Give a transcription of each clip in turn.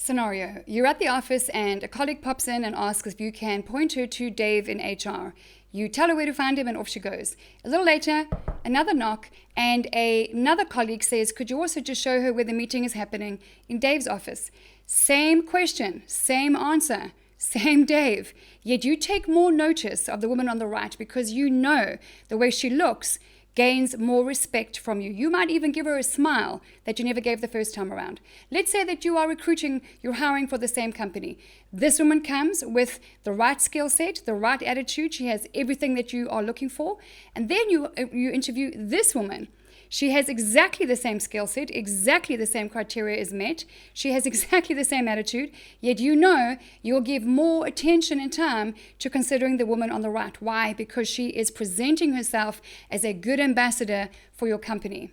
Scenario: you're at the office and a colleague pops in and asks if you can point her to Dave in HR. You tell her where to find him and off she goes. A little later, another knock and another colleague says, could you also just show her where the meeting is happening in Dave's office? Same question, same answer, same Dave. Yet you take more notice of the woman on the right because you know the way she looks gains more respect from you. You might even give her a smile that you never gave the first time around. Let's say that you are recruiting, you're hiring for the same company. This woman comes with the right skill set, the right attitude. She has everything that you are looking for. And then you interview this woman. She has exactly the same skill set, exactly the same criteria is met. She has exactly the same attitude, yet you know you'll give more attention and time to considering the woman on the right. Why? Because she is presenting herself as a good ambassador for your company.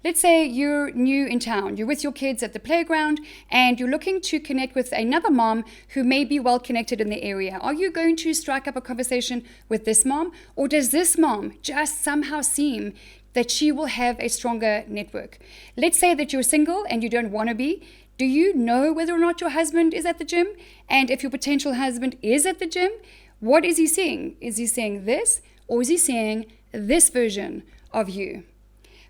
Let's say you're new in town, you're with your kids at the playground, and you're looking to connect with another mom who may be well connected in the area. Are you going to strike up a conversation with this mom, or does this mom just somehow seem that she will have a stronger network? Let's say that you're single and you don't want to be. Do you know whether or not your husband is at the gym? And if your potential husband is at the gym, what is he seeing? Is he seeing this, or is he seeing this version of you?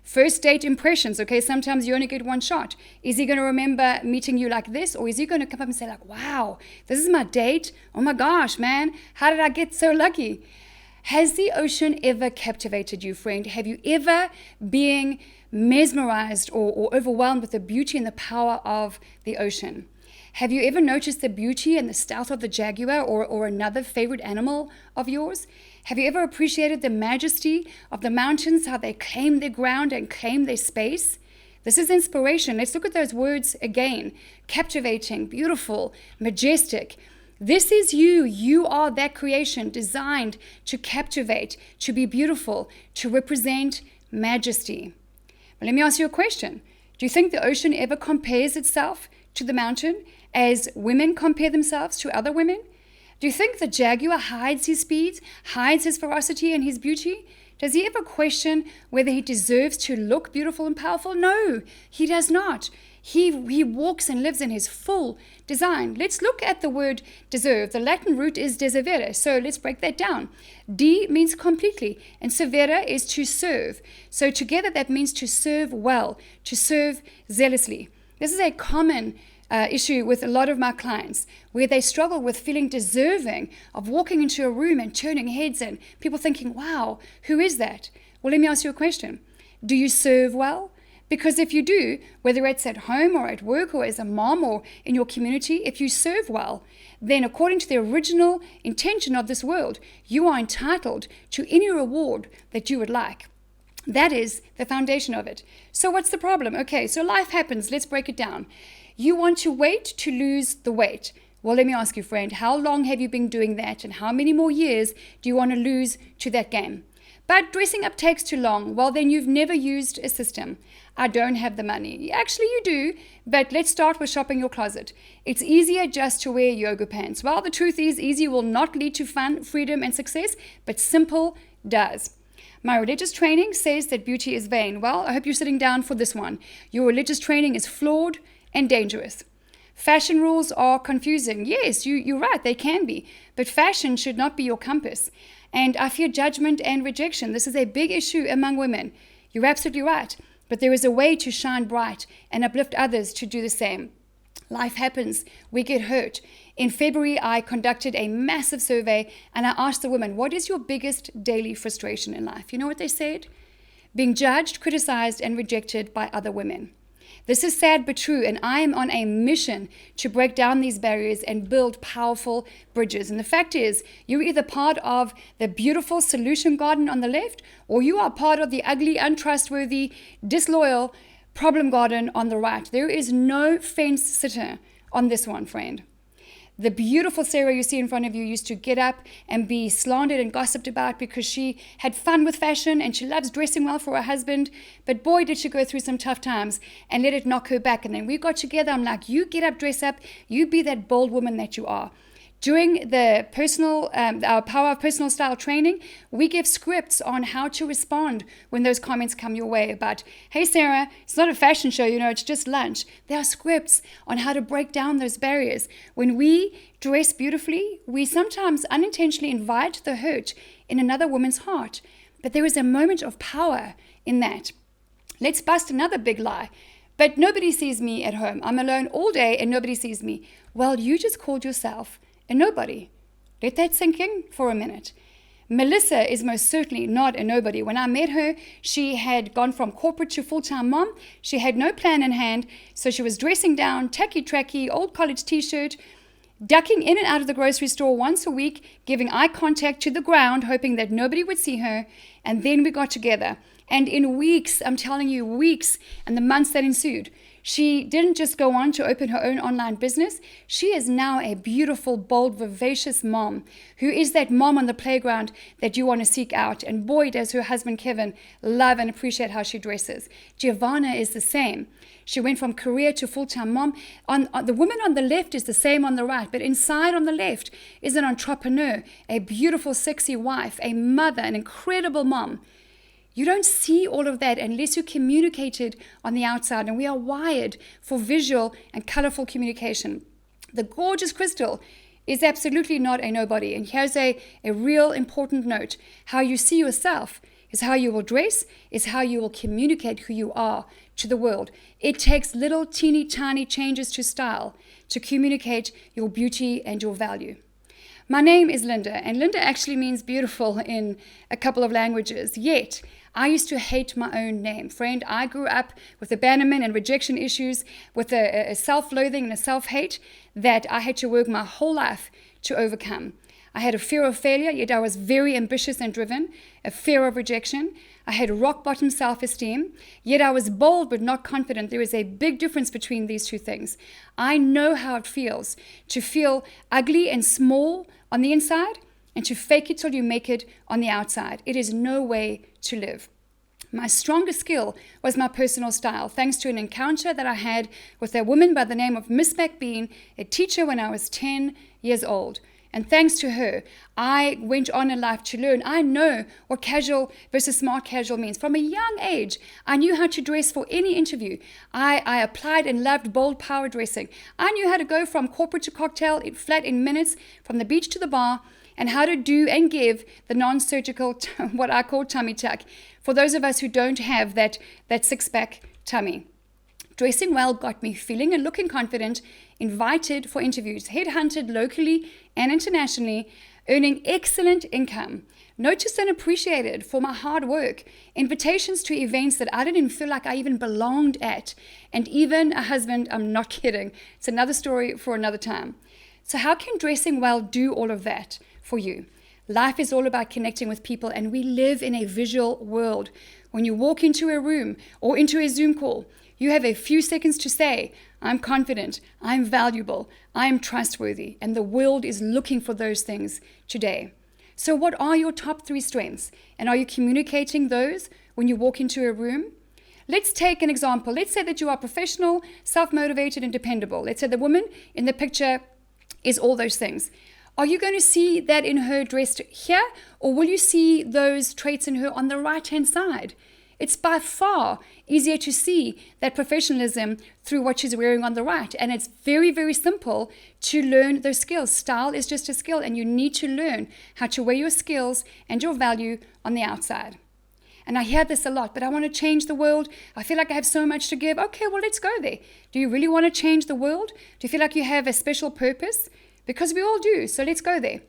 First date impressions, okay, sometimes you only get one shot. Is he going to remember meeting you like this, or is he going to come up and say like, wow, this is my date? Oh my gosh, man, how did I get so lucky? Has the ocean ever captivated you, friend? Have you ever been mesmerized or overwhelmed with the beauty and the power of the ocean? Have you ever noticed the beauty and the stealth of the jaguar or another favorite animal of yours? Have you ever appreciated the majesty of the mountains, how they claim their ground and claim their space? This is inspiration. Let's look at those words again. Captivating, beautiful, majestic. This is you. You are that creation designed to captivate, to be beautiful, to represent majesty. But let me ask you a question. Do you think the ocean ever compares itself to the mountain as women compare themselves to other women? Do you think the jaguar hides his speed, hides his ferocity and his beauty? Does he ever question whether he deserves to look beautiful and powerful? No, he does not. He walks and lives in his full design. Let's look at the word deserve. The Latin root is deservere, so let's break that down. De means completely, and servere is to serve. So together that means to serve well, to serve zealously. This is a common issue with a lot of my clients, where they struggle with feeling deserving of walking into a room and turning heads and people thinking, wow, who is that? Well, let me ask you a question. Do you serve well? Because if you do, whether it's at home or at work or as a mom or in your community, if you serve well, then according to the original intention of this world, you are entitled to any reward that you would like. That is the foundation of it. So what's the problem? Okay, so life happens. Let's break it down. You want to wait to lose the weight. Well, let me ask you, friend, how long have you been doing that, and how many more years do you want to lose to that game? But dressing up takes too long. Well, then you've never used a system. I don't have the money. Actually, you do, but let's start with shopping your closet. It's easier just to wear yoga pants. Well, the truth is, easy will not lead to fun, freedom, and success, but simple does. My religious training says that beauty is vain. Well, I hope you're sitting down for this one. Your religious training is flawed and dangerous. Fashion rules are confusing. Yes, you're right, they can be. But fashion should not be your compass. And I fear judgment and rejection. This is a big issue among women. You're absolutely right. But there is a way to shine bright and uplift others to do the same. Life happens. We get hurt. In February, I conducted a massive survey and I asked the women, what is your biggest daily frustration in life? You know what they said? Being judged, criticized, and rejected by other women. This is sad but true, and I am on a mission to break down these barriers and build powerful bridges. And the fact is, you're either part of the beautiful solution garden on the left, or you are part of the ugly, untrustworthy, disloyal problem garden on the right. There is no fence sitter on this one, friend. The beautiful Sarah you see in front of you used to get up and be slandered and gossiped about because she had fun with fashion and she loves dressing well for her husband. But boy, did she go through some tough times and let it knock her back. And then we got together. I'm like, you get up, dress up. You be that bold woman that you are. During our Power of Personal Style training, we give scripts on how to respond when those comments come your way about, hey, Sarah, it's not a fashion show, it's just lunch. There are scripts on how to break down those barriers. When we dress beautifully, we sometimes unintentionally invite the hurt in another woman's heart. But there is a moment of power in that. Let's bust another big lie. But nobody sees me at home. I'm alone all day and nobody sees me. Well, you just called yourself a nobody. Let that sink in for a minute. Melissa is most certainly not a nobody. When I met her, she had gone from corporate to full-time mom. She had no plan in hand, so she was dressing down, tacky-tracky, old college t-shirt, ducking in and out of the grocery store once a week, giving eye contact to the ground, hoping that nobody would see her. And then we got together. And in weeks, I'm telling you, weeks, and the months that ensued, she didn't just go on to open her own online business. She is now a beautiful, bold, vivacious mom who is that mom on the playground that you want to seek out. And boy, does her husband, Kevin, love and appreciate how she dresses. Giovanna is the same. She went from career to full-time mom. The woman on the left is the same on the right, but inside on the left is an entrepreneur, a beautiful, sexy wife, a mother, an incredible mom. You don't see all of that unless you communicate it on the outside, and we are wired for visual and colorful communication. The gorgeous Crystal is absolutely not a nobody, and here's a real important note. How you see yourself is how you will dress, is how you will communicate who you are to the world. It takes little teeny tiny changes to style to communicate your beauty and your value. My name is Linda, and Linda actually means beautiful in a couple of languages, yet I used to hate my own name. Friend, I grew up with abandonment and rejection issues, with a self-loathing and a self-hate that I had to work my whole life to overcome. I had a fear of failure, yet I was very ambitious and driven, a fear of rejection. I had rock-bottom self-esteem, yet I was bold but not confident. There is a big difference between these two things. I know how it feels to feel ugly and small on the inside and to fake it till you make it on the outside. It is no way to live. My strongest skill was my personal style, thanks to an encounter that I had with a woman by the name of Miss McBean, a teacher when I was 10 years old. And thanks to her, I went on in life to learn. I know what casual versus smart casual means. From a young age, I knew how to dress for any interview. I applied and loved bold power dressing. I knew how to go from corporate to cocktail flat in minutes, from the beach to the bar, and how to do and give the non-surgical, what I call tummy tuck, for those of us who don't have that six-pack tummy. Dressing well got me feeling and looking confident, invited for interviews, headhunted locally and internationally, earning excellent income, noticed and appreciated for my hard work, invitations to events that I didn't feel like I even belonged at, and even a husband. I'm not kidding. It's another story for another time. So how can dressing well do all of that for you? Life is all about connecting with people, and we live in a visual world. When you walk into a room or into a Zoom call, you have a few seconds to say, I'm confident, I'm valuable, I'm trustworthy, and the world is looking for those things today. So what are your top 3 strengths? And are you communicating those when you walk into a room? Let's take an example. Let's say that you are professional, self-motivated, and dependable. Let's say the woman in the picture is all those things. Are you going to see that in her dressed here, or will you see those traits in her on the right-hand side? It's by far easier to see that professionalism through what she's wearing on the right. And it's very, very simple to learn those skills. Style is just a skill, and you need to learn how to wear your skills and your value on the outside. And I hear this a lot, but I want to change the world. I feel like I have so much to give. Okay, well, let's go there. Do you really want to change the world? Do you feel like you have a special purpose? Because we all do, so let's go there.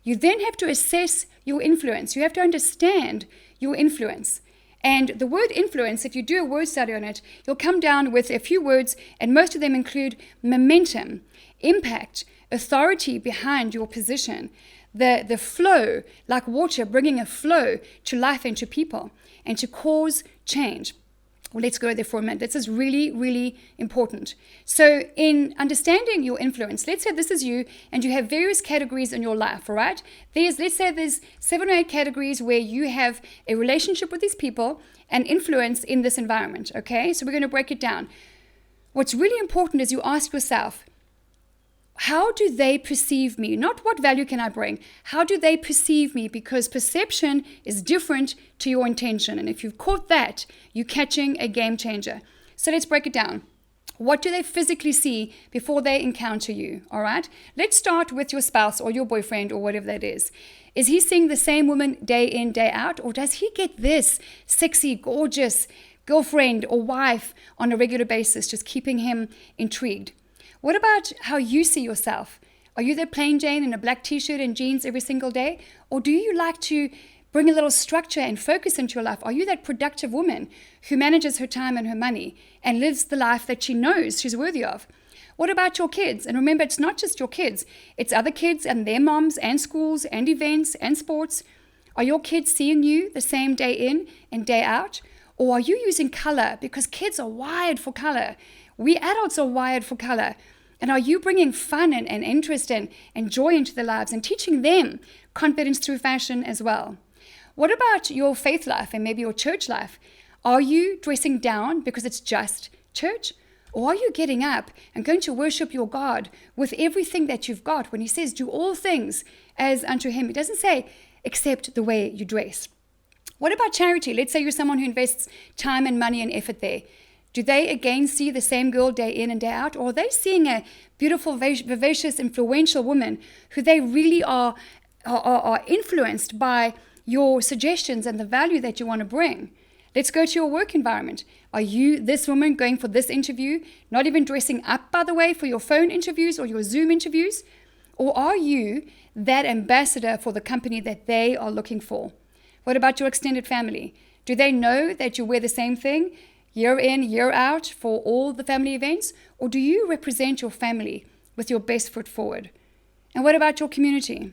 You then have to assess your influence. You have to understand your influence. And the word influence, if you do a word study on it, you'll come down with a few words, and most of them include momentum, impact, authority behind your position, the flow, like water, bringing a flow to life and to people, and to cause change. Well, let's go there for a minute. This is really, really important. So in understanding your influence, let's say this is you and you have various categories in your life, all right? Let's say there's 7 or 8 categories where you have a relationship with these people and influence in this environment, okay? So we're going to break it down. What's really important is you ask yourself, how do they perceive me? Not what value can I bring? How do they perceive me? Because perception is different to your intention. And if you've caught that, you're catching a game changer. So let's break it down. What do they physically see before they encounter you? All right. Let's start with your spouse or your boyfriend or whatever that is. Is he seeing the same woman day in, day out? Or does he get this sexy, gorgeous girlfriend or wife on a regular basis, just keeping him intrigued? What about how you see yourself? Are you the plain Jane in a black t-shirt and jeans every single day? Or do you like to bring a little structure and focus into your life? Are you that productive woman who manages her time and her money and lives the life that she knows she's worthy of? What about your kids? And remember, it's not just your kids. It's other kids and their moms and schools and events and sports. Are your kids seeing you the same day in and day out? Or are you using color? Because kids are wired for color. We adults are wired for color. And are you bringing fun and interest and joy into their lives and teaching them confidence through fashion as well? What about your faith life and maybe your church life? Are you dressing down because it's just church? Or are you getting up and going to worship your God with everything that you've got? When he says, do all things as unto him, it doesn't say, except the way you dress. What about charity? Let's say you're someone who invests time and money and effort there. Do they again see the same girl day in and day out? Or are they seeing a beautiful, vivacious, influential woman who they really are influenced by your suggestions and the value that you want to bring? Let's go to your work environment. Are you this woman going for this interview, not even dressing up, by the way, for your phone interviews or your Zoom interviews? Or are you that ambassador for the company that they are looking for? What about your extended family? Do they know that you wear the same thing year in, year out for all the family events? Or do you represent your family with your best foot forward? And what about your community?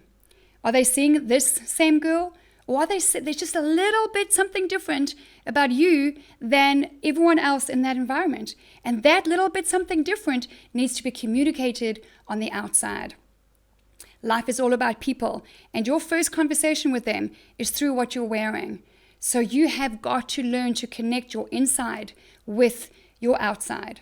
Are they seeing this same girl? Or are there's just a little bit something different about you than everyone else in that environment? And that little bit something different needs to be communicated on the outside. Life is all about people, and your first conversation with them is through what you're wearing. So you have got to learn to connect your inside with your outside.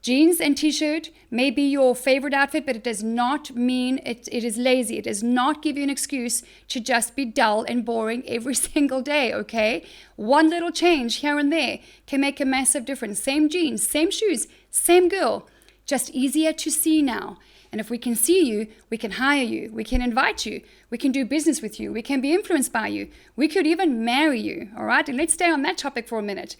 Jeans and t-shirt may be your favorite outfit, but it does not mean it is lazy. It does not give you an excuse to just be dull and boring every single day, okay? One little change here and there can make a massive difference. Same jeans, same shoes, same girl, just easier to see now. And if we can see you, we can hire you, we can invite you, we can do business with you, we can be influenced by you, we could even marry you, all right? And let's stay on that topic for a minute.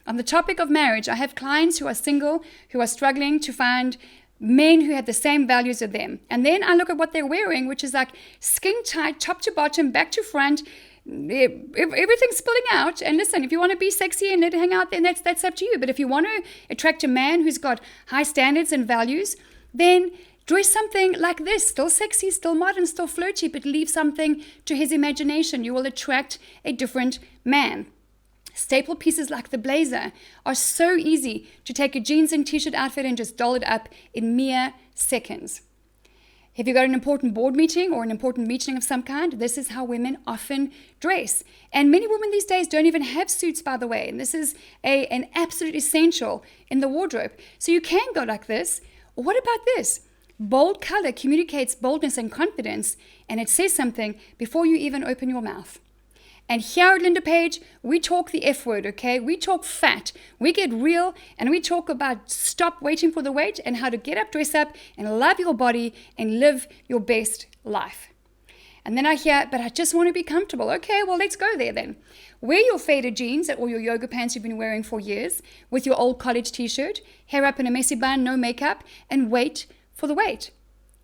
On the topic of marriage, I have clients who are single, who are struggling to find men who have the same values as them. And then I look at what they're wearing, which is like skin tight, top to bottom, back to front, everything's spilling out. And listen, if you want to be sexy and let it hang out, then that's up to you. But if you want to attract a man who's got high standards and values, then dress something like this, still sexy, still modern, still flirty, but leave something to his imagination. You will attract a different man. Staple pieces like the blazer are so easy to take a jeans and t-shirt outfit and just doll it up in mere seconds. Have you got an important board meeting or an important meeting of some kind? This is how women often dress. And many women these days don't even have suits, by the way. And this is an absolute essential in the wardrobe. So you can go like this. Or what about this? Bold color communicates boldness and confidence, and it says something before you even open your mouth. And here at LindaPaige, we talk the F word, okay? We talk fat. We get real, and we talk about stop waiting for the wait and how to get up, dress up, and love your body and live your best life. And then I hear, but I just want to be comfortable. Okay, well, let's go there then. Wear your faded jeans or your yoga pants you've been wearing for years with your old college t-shirt, hair up in a messy bun, no makeup, and wait for the wait.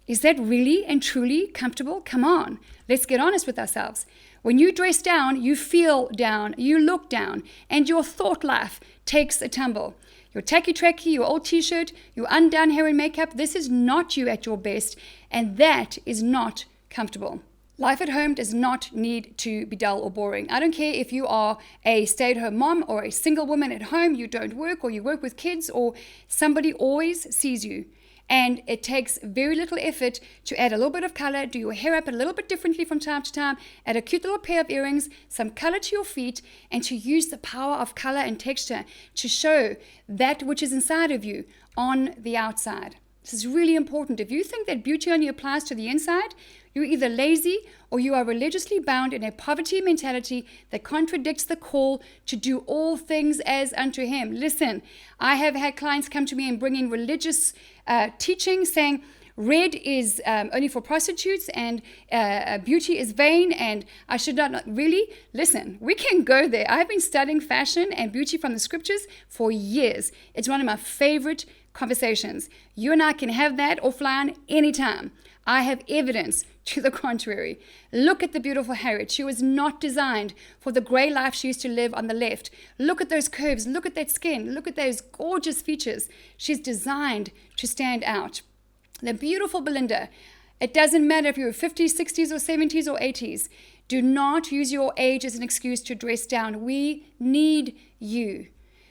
Is that really and truly comfortable? Come on, let's get honest with ourselves. When you dress down, you feel down, you look down, and your thought life takes a tumble. Your tacky-tracky, your old t-shirt, your undone hair and makeup, this is not you at your best, and that is not comfortable. Life at home does not need to be dull or boring. I don't care if you are a stay-at-home mom or a single woman at home, you don't work or you work with kids, or somebody always sees you. And it takes very little effort to add a little bit of color, do your hair up a little bit differently from time to time, add a cute little pair of earrings, some color to your feet, and to use the power of color and texture to show that which is inside of you on the outside. This is really important. If you think that beauty only applies to the inside, you're either lazy or you are religiously bound in a poverty mentality that contradicts the call to do all things as unto Him. Listen, I have had clients come to me and bring in religious teaching saying, red is only for prostitutes and beauty is vain and I should not. Really? Listen, we can go there. I've been studying fashion and beauty from the scriptures for years. It's one of my favorite conversations. You and I can have that offline anytime. I have evidence to the contrary. Look at the beautiful Harriet. She was not designed for the gray life she used to live on the left. Look at those curves. Look at that skin. Look at those gorgeous features. She's designed to stand out. The beautiful Belinda. It doesn't matter if you're 50s, 60s, or 70s, or 80s. Do not use your age as an excuse to dress down. We need you.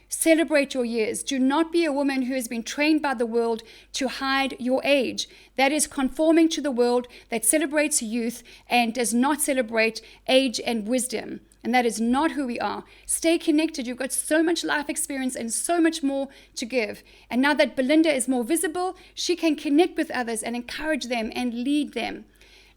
Celebrate your years. Do not be a woman who has been trained by the world to hide your age. That is conforming to the world that celebrates youth and does not celebrate age and wisdom. And that is not who we are. Stay connected. You've got so much life experience and so much more to give. And now that Belinda is more visible, she can connect with others and encourage them and lead them.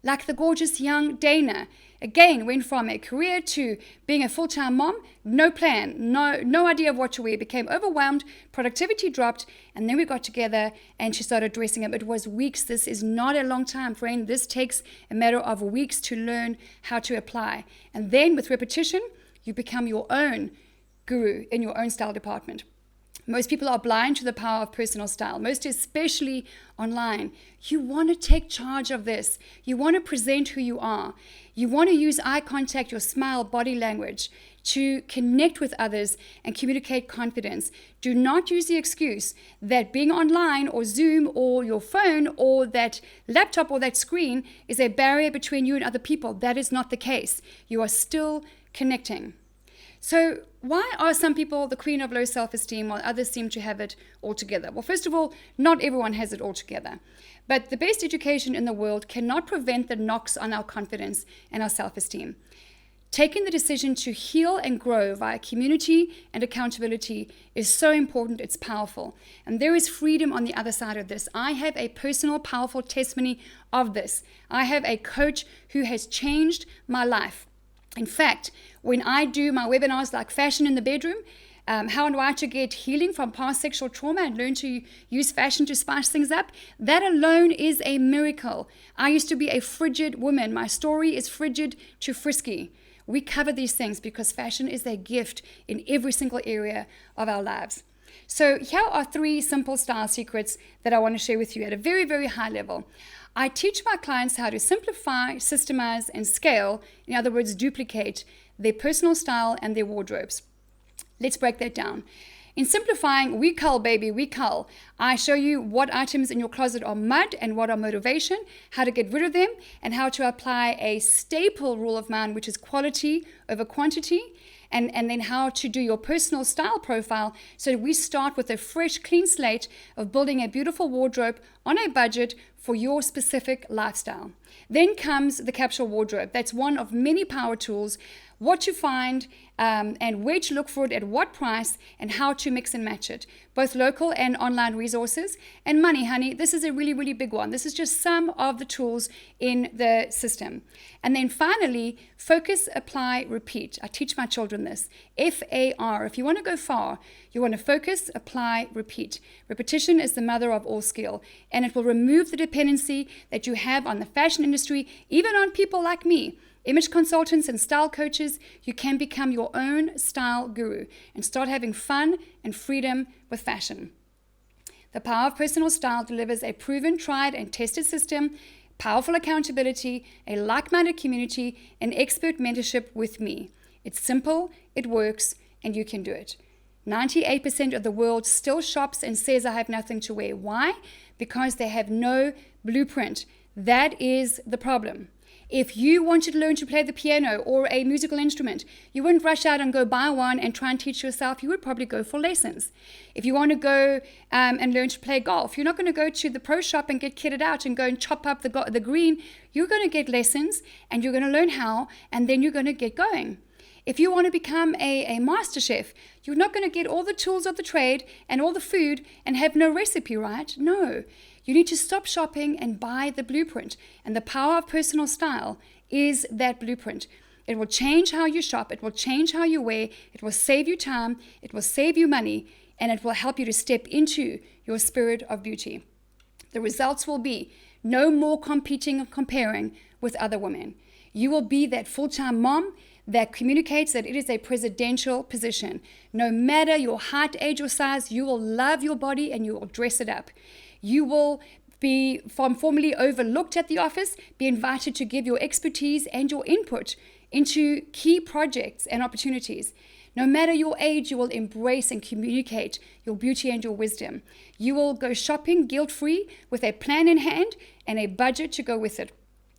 Like the gorgeous young Dana. Again, went from a career to being a full-time mom, no plan, no idea of what to wear, became overwhelmed, productivity dropped, and then we got together and she started dressing up. It was weeks. This is not a long time, friend. This takes a matter of weeks to learn how to apply. And then with repetition, you become your own guru in your own style department. Most people are blind to the power of personal style, most especially online. You want to take charge of this. You want to present who you are. You want to use eye contact, your smile, body language to connect with others and communicate confidence. Do not use the excuse that being online or Zoom or your phone or that laptop or that screen is a barrier between you and other people. That is not the case. You are still connecting. So why are some people the queen of low self-esteem while others seem to have it all together? Well, first of all, not everyone has it all together. But the best education in the world cannot prevent the knocks on our confidence and our self-esteem. Taking the decision to heal and grow via community and accountability is so important, it's powerful. And there is freedom on the other side of this. I have a personal, powerful testimony of this. I have a coach who has changed my life. In fact, when I do my webinars like Fashion in the Bedroom, how and why to get healing from past sexual trauma and learn to use fashion to spice things up, that alone is a miracle. I used to be a frigid woman. My story is frigid to frisky. We cover these things because fashion is a gift in every single area of our lives. So here are 3 simple style secrets that I want to share with you at a very, very high level. I teach my clients how to simplify, systemize, and scale, in other words, duplicate their personal style and their wardrobes. Let's break that down. In simplifying, we cull, baby, we cull. I show you what items in your closet are mud and what are motivation, how to get rid of them, and how to apply a staple rule of mine, which is quality over quantity, and then how to do your personal style profile so that we start with a fresh, clean slate of building a beautiful wardrobe on a budget for your specific lifestyle. Then comes the capsule wardrobe. That's one of many power tools. What to find and where to look for it at what price and how to mix and match it. Both local and online resources. And money, honey, this is a really, really big one. This is just some of the tools in the system. And then finally, focus, apply, repeat. I teach my children this. FAR. If you want to go far, you want to focus, apply, repeat. Repetition is the mother of all skill, and it will remove the dependency that you have on the fashion industry, even on people like me. Image consultants and style coaches, you can become your own style guru and start having fun and freedom with fashion. The power of personal style delivers a proven, tried, and tested system, powerful accountability, a like-minded community, and expert mentorship with me. It's simple, it works, and you can do it. 98% of the world still shops and says, I have nothing to wear. Why? Because they have no blueprint. That is the problem. If you wanted to learn to play the piano or a musical instrument, you wouldn't rush out and go buy one and try and teach yourself. You would probably go for lessons. If you want to go and learn to play golf, you're not going to go to the pro shop and get kitted out and go and chop up the green. You're going to get lessons and you're going to learn how, and then you're going to get going. If you want to become a master chef, you're not going to get all the tools of the trade and all the food and have no recipe, right? No. You need to stop shopping and buy the blueprint. And the power of personal style is that blueprint. It will change how you shop. It will change how you wear. It will save you time. It will save you money. And it will help you to step into your spirit of beauty. The results will be no more competing or comparing with other women. You will be that full-time mom that communicates that it is a presidential position. No matter your height, age, or size, you will love your body and you will dress it up. You will be formerly overlooked at the office, be invited to give your expertise and your input into key projects and opportunities. No matter your age, you will embrace and communicate your beauty and your wisdom. You will go shopping guilt-free with a plan in hand and a budget to go with it.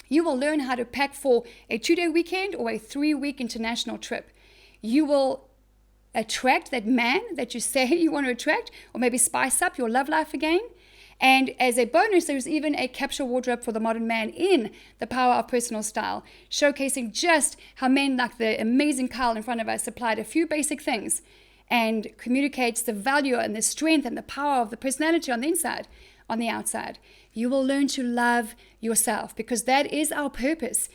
You will learn how to pack for a 2-day weekend or a 3-week international trip. You will attract that man that you say you want to attract, or maybe spice up your love life again. And as a bonus, there's even a capsule wardrobe for the modern man in The Power of Personal Style, showcasing just how men like the amazing Kyle in front of us applied a few basic things and communicates the value and the strength and the power of the personality on the inside, on the outside. You will learn to love yourself, because that is our purpose,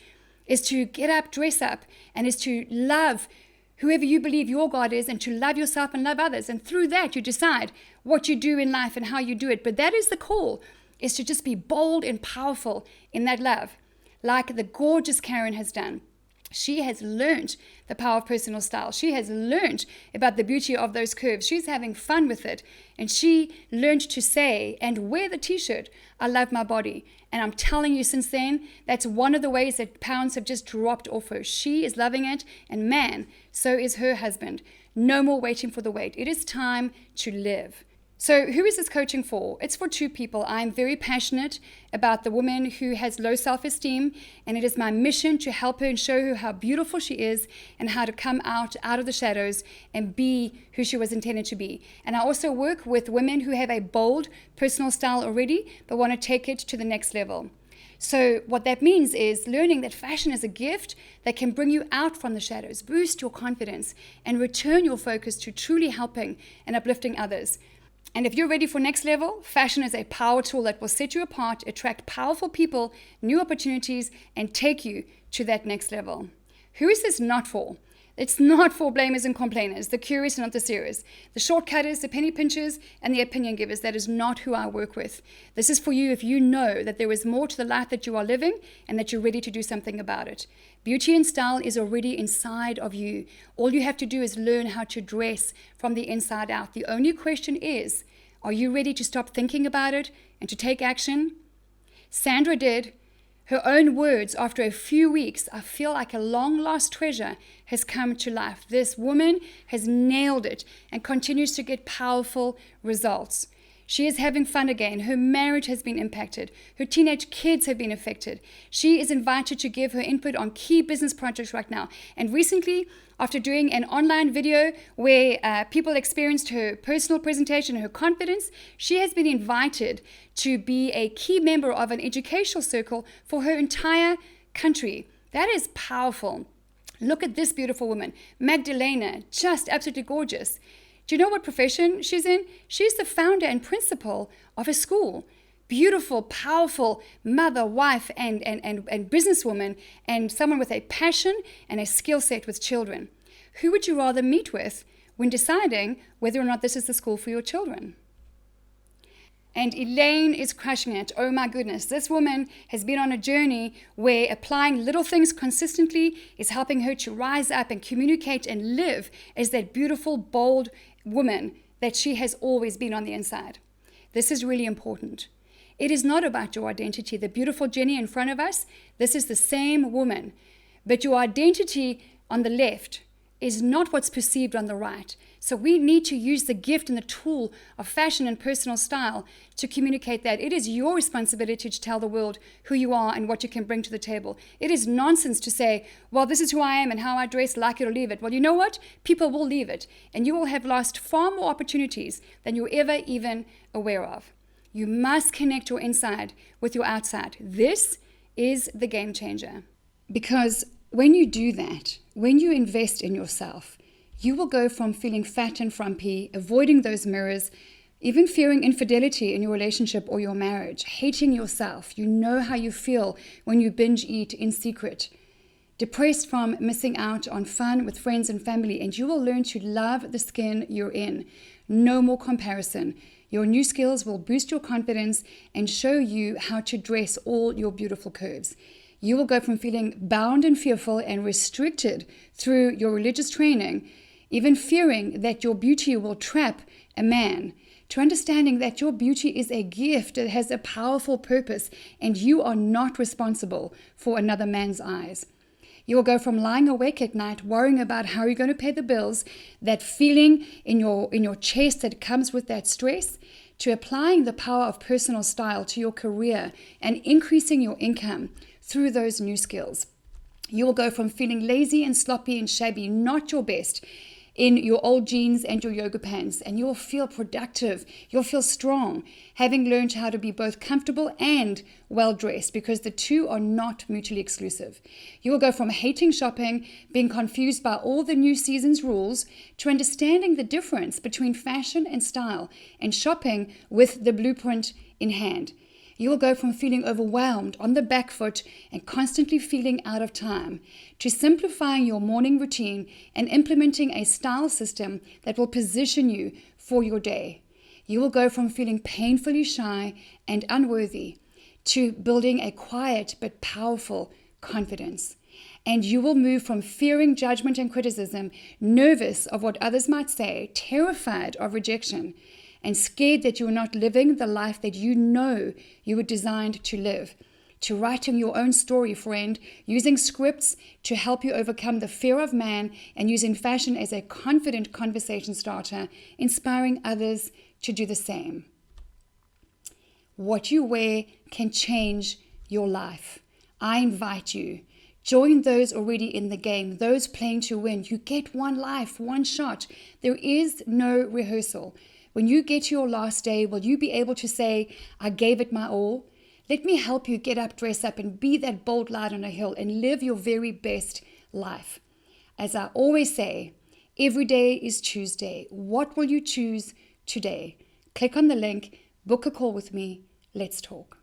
is to get up, dress up, and is to love whoever you believe your God is, and to love yourself and love others. And through that, you decide what you do in life and how you do it. But that is the call, is to just be bold and powerful in that love, like the gorgeous Karen has done. She has learned the power of personal style. She has learned about the beauty of those curves. She's having fun with it. And she learned to say and wear the t-shirt, I love my body. And I'm telling you, since then, that's one of the ways that pounds have just dropped off her. She is loving it. And man, so is her husband. No more waiting for the wait. It is time to live. So who is this coaching for? It's for 2 people. I'm very passionate about the woman who has low self-esteem, and it is my mission to help her and show her how beautiful she is and how to come out of the shadows and be who she was intended to be. And I also work with women who have a bold personal style already but want to take it to the next level. So what that means is learning that fashion is a gift that can bring you out from the shadows, boost your confidence, and return your focus to truly helping and uplifting others. And if you're ready for next level, fashion is a power tool that will set you apart, attract powerful people, new opportunities, and take you to that next level. Who is this not for? It's not for blamers and complainers, the curious and not the serious, the shortcutters, the penny pinchers, and the opinion givers. That is not who I work with. This is for you if you know that there is more to the life that you are living and that you're ready to do something about it. Beauty and style is already inside of you. All you have to do is learn how to dress from the inside out. The only question is, are you ready to stop thinking about it and to take action? Sandra did. Her own words, after a few weeks, I feel like a long-lost treasure has come to life. This woman has nailed it and continues to get powerful results. She is having fun again. Her marriage has been impacted. Her teenage kids have been affected. She is invited to give her input on key business projects right now. And recently, after doing an online video where people experienced her personal presentation, her confidence, she has been invited to be a key member of an educational circle for her entire country. That is powerful. Look at this beautiful woman, Magdalena, just absolutely gorgeous. Do you know what profession she's in? She's the founder and principal of a school. Beautiful, powerful mother, wife, and businesswoman, and someone with a passion and a skill set with children. Who would you rather meet with when deciding whether or not this is the school for your children? And Elaine is crushing it. Oh my goodness. This woman has been on a journey where applying little things consistently is helping her to rise up and communicate and live as that beautiful, bold woman that she has always been on the inside. This is really important. It is not about your identity. The beautiful Jenny in front of us, this is the same woman. But your identity on the left is not what's perceived on the right. So we need to use the gift and the tool of fashion and personal style to communicate that. It is your responsibility to tell the world who you are and what you can bring to the table. It is nonsense to say, well, this is who I am and how I dress, like it or leave it. Well, you know what? People will leave it, and you will have lost far more opportunities than you're ever even aware of. You must connect your inside with your outside. This is the game changer. Because when you do that, when you invest in yourself, you will go from feeling fat and frumpy, avoiding those mirrors, even fearing infidelity in your relationship or your marriage, hating yourself. You know how you feel when you binge eat in secret. Depressed from missing out on fun with friends and family, and you will learn to love the skin you're in. No more comparison. Your new skills will boost your confidence and show you how to dress all your beautiful curves. You will go from feeling bound and fearful and restricted through your religious training, even fearing that your beauty will trap a man, to understanding that your beauty is a gift that has a powerful purpose and you are not responsible for another man's eyes. You will go from lying awake at night worrying about how you're going to pay the bills, that feeling in your chest that comes with that stress, to applying the power of personal style to your career and increasing your income through those new skills. You will go from feeling lazy and sloppy and shabby, not your best, in your old jeans and your yoga pants, and you'll feel productive, you'll feel strong, having learned how to be both comfortable and well-dressed, because the two are not mutually exclusive. You will go from hating shopping, being confused by all the new season's rules, to understanding the difference between fashion and style, and shopping with the blueprint in hand. You will go from feeling overwhelmed, on the back foot, and constantly feeling out of time, to simplifying your morning routine and implementing a style system that will position you for your day. You will go from feeling painfully shy and unworthy to building a quiet but powerful confidence. And you will move from fearing judgment and criticism, nervous of what others might say, terrified of rejection, and scared that you are not living the life that you know you were designed to live, to writing your own story, friend, using scripts to help you overcome the fear of man, and using fashion as a confident conversation starter, inspiring others to do the same. What you wear can change your life. I invite you. Join those already in the game, those playing to win. You get one life, one shot. There is no rehearsal. When you get to your last day, will you be able to say, I gave it my all? Let me help you get up, dress up, and be that bold light on a hill and live your very best life. As I always say, every day is Tuesday. What will you choose today? Click on the link, book a call with me. Let's talk.